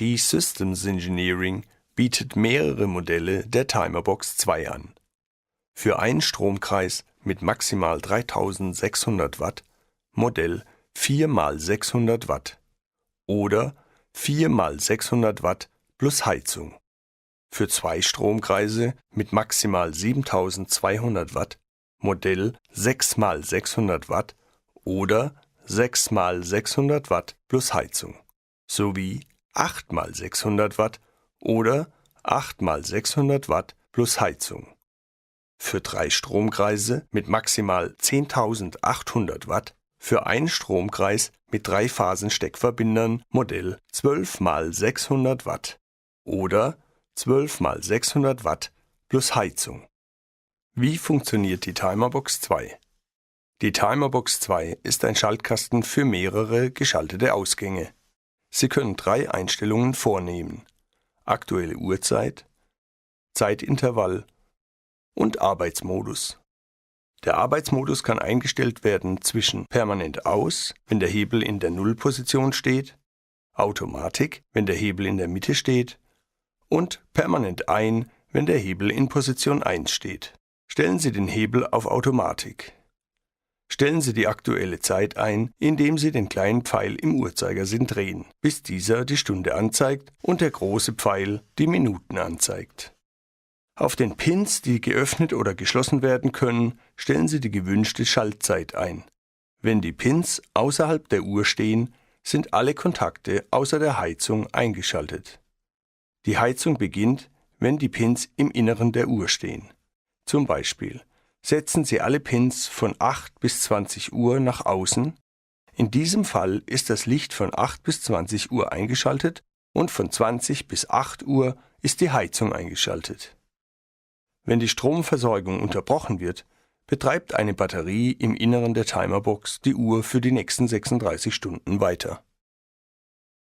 GSE Systems Engineering bietet mehrere Modelle der Timer Box II an. Für einen Stromkreis mit maximal 3600 Watt Modell 4x600 Watt oder 4x600 Watt plus Heizung. Für zwei Stromkreise mit maximal 7200 Watt Modell 6x600 Watt oder 6x600 Watt plus Heizung sowie 8x600 Watt oder 8x600 Watt plus Heizung. Für drei Stromkreise mit maximal 10.800 Watt, für einen Stromkreis mit 3-Phasen-Steckverbindern Modell 12x600 Watt oder 12x600 Watt plus Heizung. Wie funktioniert die Timer Box II? Die Timer Box II ist ein Schaltkasten für mehrere geschaltete Ausgänge. Sie können 3 Einstellungen vornehmen: aktuelle Uhrzeit, Zeitintervall und Arbeitsmodus. Der Arbeitsmodus kann eingestellt werden zwischen permanent aus, wenn der Hebel in der Nullposition steht, Automatik, wenn der Hebel in der Mitte steht, und permanent ein, wenn der Hebel in Position 1 steht. Stellen Sie den Hebel auf Automatik. Stellen Sie die aktuelle Zeit ein, indem Sie den kleinen Pfeil im Uhrzeigersinn drehen, bis dieser die Stunde anzeigt und der große Pfeil die Minuten anzeigt. Auf den Pins, die geöffnet oder geschlossen werden können, stellen Sie die gewünschte Schaltzeit ein. Wenn die Pins außerhalb der Uhr stehen, sind alle Kontakte außer der Heizung eingeschaltet. Die Heizung beginnt, wenn die Pins im Inneren der Uhr stehen. Zum Beispiel setzen Sie alle Pins von 8 bis 20 Uhr nach außen. In diesem Fall ist das Licht von 8 bis 20 Uhr eingeschaltet und von 20 bis 8 Uhr ist die Heizung eingeschaltet. Wenn die Stromversorgung unterbrochen wird, betreibt eine Batterie im Inneren der Timerbox die Uhr für die nächsten 36 Stunden weiter.